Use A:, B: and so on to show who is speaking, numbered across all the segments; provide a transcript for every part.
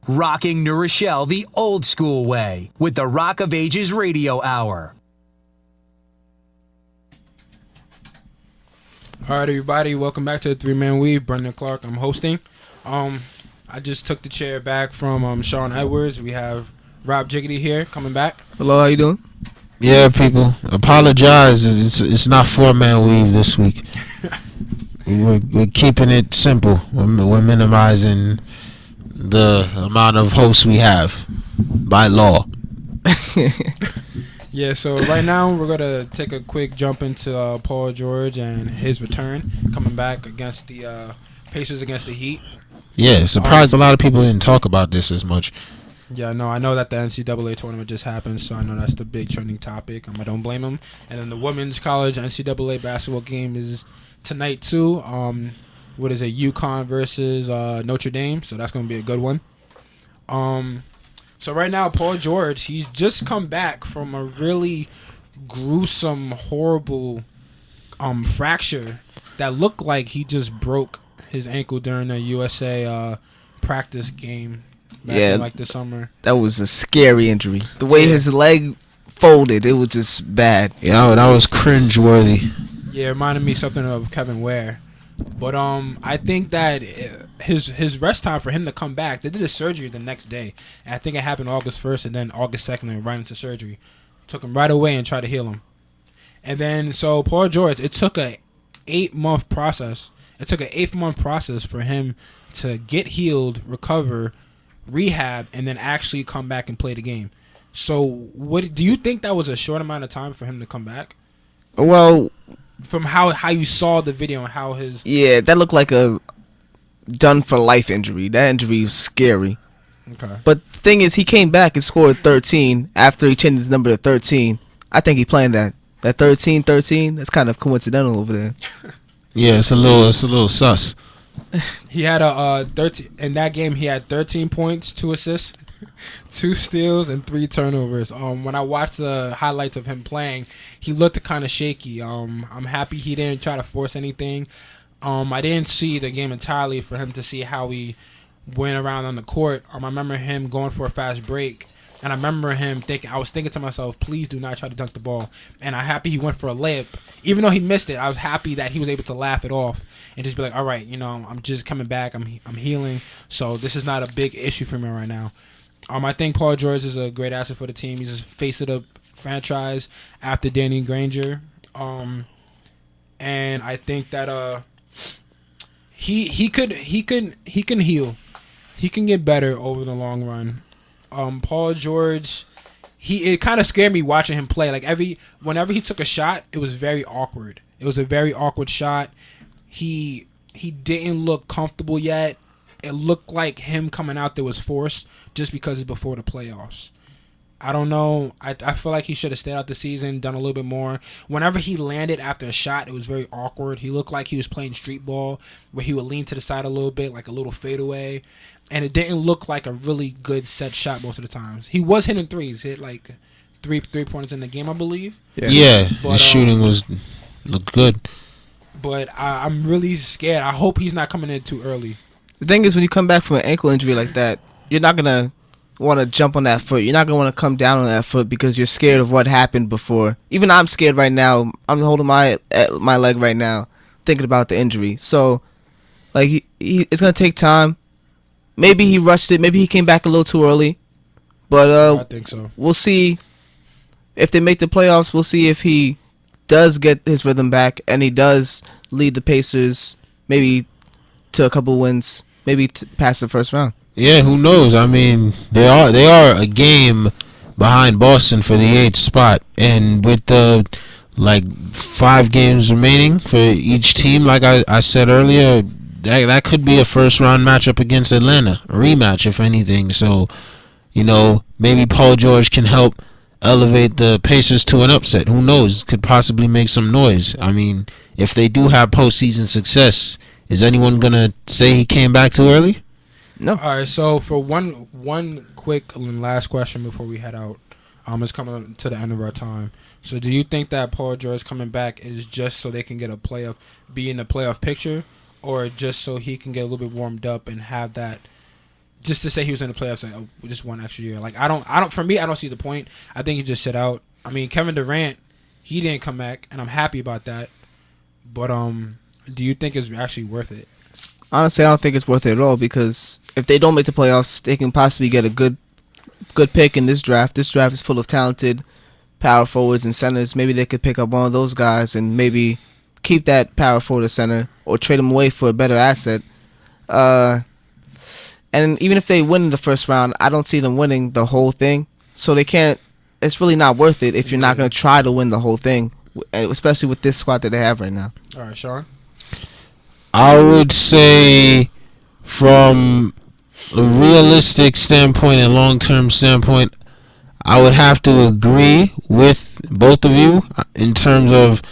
A: Rocking New Rochelle the old school way with the Rock of Ages Radio Hour.
B: All right, everybody, welcome back to the Three Man Weave. Brendan Clark, I'm hosting. I just took the chair back from Sean Edwards. We have Rob Jiggity here coming back.
C: Hello, how you doing?
D: Yeah, people, apologize. It's not 4-man weave this week. We're keeping it simple. We're minimizing the amount of hosts we have by law.
B: Yeah, so right now we're going to take a quick jump into Paul George and his return, coming back against the Pacers against the Heat.
D: Yeah, surprised a lot of people didn't talk about this as much.
B: Yeah, no, I know that the NCAA tournament just happened, so I know that's the big trending topic. I don't blame them. And then the women's college NCAA basketball game is tonight, too. What is it, UConn versus Notre Dame, so that's going to be a good one. So right now, Paul George, he's just come back from a really gruesome, horrible fracture that looked like he just broke his ankle during a USA practice game back in like the summer.
C: That was a scary injury. The way his leg folded, it was just bad.
D: Yeah, that was cringe-worthy.
B: Yeah, it reminded me something of Kevin Ware. But I think that his rest time for him to come back, they did a surgery the next day. And I think it happened August 1st and then August 2nd and right into surgery. Took him right away and tried to heal him. And then, so Paul George, it took a 8-month process. It took an 8-month process for him to get healed, recover, rehab, and then actually come back and play the game. So what do you think that was a short amount of time for him to come back?
C: Well,
B: from how you saw the video and how his...
C: Yeah, that looked like a done-for-life injury. That injury was scary.
B: Okay.
C: But the thing is, he came back and scored 13 after he changed his number to 13. I think he planned that. That 13-13, that's kind of coincidental over there.
D: Yeah, it's a little sus.
B: He had a 13 in that game. He had 13 points, 2 assists, 2 steals, and 3 turnovers. When I watched the highlights of him playing, he looked kind of shaky. I'm happy he didn't try to force anything. I didn't see the game entirely for him to see how he went around on the court. I remember him going for a fast break. And I remember him thinking, I was thinking to myself, please do not try to dunk the ball. And I'm happy he went for a layup. Even though he missed it, I was happy that he was able to laugh it off and just be like, all right, I'm just coming back. I'm healing. So this is not a big issue for me right now. I think Paul George is a great asset for the team. He's the face of the franchise after Danny Granger. And I think that he can heal. He can get better over the long run. Paul George, it kind of scared me watching him play. Like whenever he took a shot, it was very awkward. It was a very awkward shot. He didn't look comfortable yet. It looked like him coming out there was forced just because it's before the playoffs. I don't know. I feel like he should have stayed out the season, done a little bit more. Whenever he landed after a shot, it was very awkward. He looked like he was playing street ball, where he would lean to the side a little bit, like a little fadeaway. And it didn't look like a really good set shot most of the times. He was hitting threes. He hit like three pointers in the game, I believe.
D: Yeah,
B: but,
D: his shooting looked good.
B: But I'm really scared. I hope he's not coming in too early.
C: The thing is, when you come back from an ankle injury like that, you're not going to want to jump on that foot. You're not going to want to come down on that foot because you're scared of what happened before. Even I'm scared right now. I'm holding my leg right now, thinking about the injury. So, like, it's going to take time. Maybe he rushed it. Maybe he came back a little too early. But
B: I think so.
C: We'll see if they make the playoffs. We'll see if he does get his rhythm back and he does lead the Pacers maybe to a couple wins, maybe past the first round.
D: Yeah, who knows? I mean, they are a game behind Boston for the 8th spot, and with the 5 games remaining for each team, like I said earlier. That could be a first-round matchup against Atlanta, a rematch, if anything. So, maybe Paul George can help elevate the Pacers to an upset. Who knows? Could possibly make some noise. I mean, if they do have postseason success, is anyone going to say he came back too early?
B: No. All right, so for one quick and last question before we head out, it's coming to the end of our time. So do you think that Paul George coming back is just so they can get be in the playoff picture, or just so he can get a little bit warmed up and have that just to say he was in the playoffs, like, oh, just one extra year. Like I don't. For me, I don't see the point. I think he just sit out. I mean, Kevin Durant, he didn't come back, and I'm happy about that. But do you think it's actually worth it?
C: Honestly, I don't think it's worth it at all because if they don't make the playoffs, they can possibly get a good pick in this draft. This draft is full of talented power forwards and centers. Maybe they could pick up one of those guys and maybe keep that power forward or center or trade him away for a better asset. And even if they win the first round, I don't see them winning the whole thing. So they can't. It's really not worth it if you're not going to try to win the whole thing, especially with this squad that they have right now.
B: All right, Sean.
D: I would say, from a realistic standpoint and long-term standpoint, I would have to agree with both of you in terms of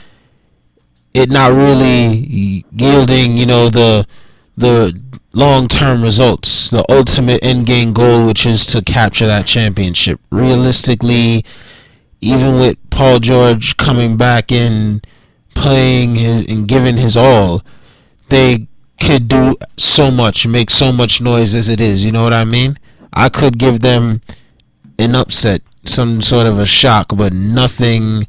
D: it not really yielding, the long-term results, the ultimate end-game goal, which is to capture that championship. Realistically, even with Paul George coming back and playing and giving his all, they could do so much, make so much noise as it is. You know what I mean? I could give them an upset, some sort of a shock, but nothing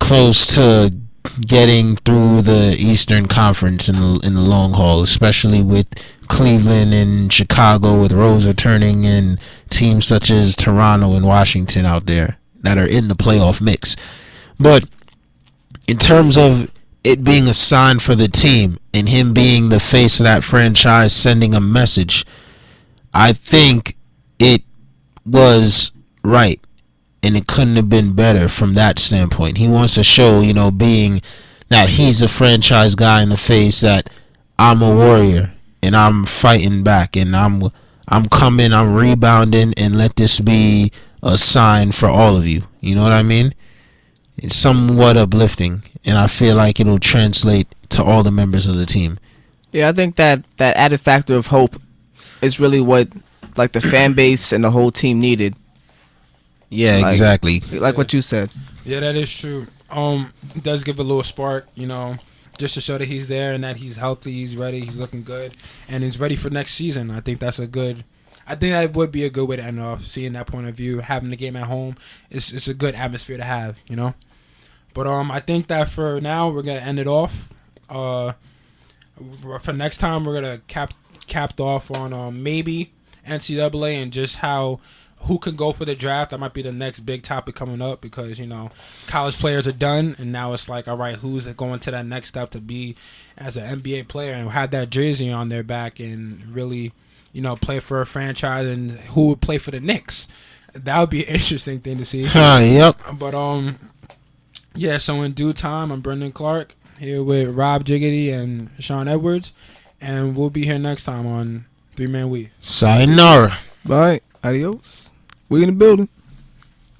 D: close to getting through the Eastern Conference in the long haul, especially with Cleveland and Chicago, with Rose returning, and teams such as Toronto and Washington out there that are in the playoff mix. But in terms of it being a sign for the team and him being the face of that franchise, sending a message, I think it was right. And it couldn't have been better from that standpoint. He wants to show, being that he's a franchise guy in the face, that I'm a warrior and I'm fighting back and I'm coming, I'm rebounding, and let this be a sign for all of you. You know what I mean? It's somewhat uplifting, and I feel like it'll translate to all the members of the team.
C: Yeah, I think that added factor of hope is really what like the fan base and the whole team needed.
D: Yeah, exactly.
C: Like what you said.
B: Yeah, that is true. It does give a little spark, just to show that he's there and that he's healthy, he's ready, he's looking good, and he's ready for next season. I think that would be a good way to end off, seeing that point of view, having the game at home. It's a good atmosphere to have, But I think that for now we're gonna end it off. For next time we're gonna capped off on maybe NCAA and just who can go for the draft. That might be the next big topic coming up because, college players are done. And now it's like, all right, who's going to that next step to be as an NBA player and have that jersey on their back and really, play for a franchise, and who would play for the Knicks. That would be an interesting thing to see.
D: Yep.
B: But, yeah, so in due time, I'm Brendan Clark here with Rob Jiggity and Sean Edwards. And we'll be here next time on 3 Man Weave.
D: Sayonara.
C: Bye. Adios. We in the building.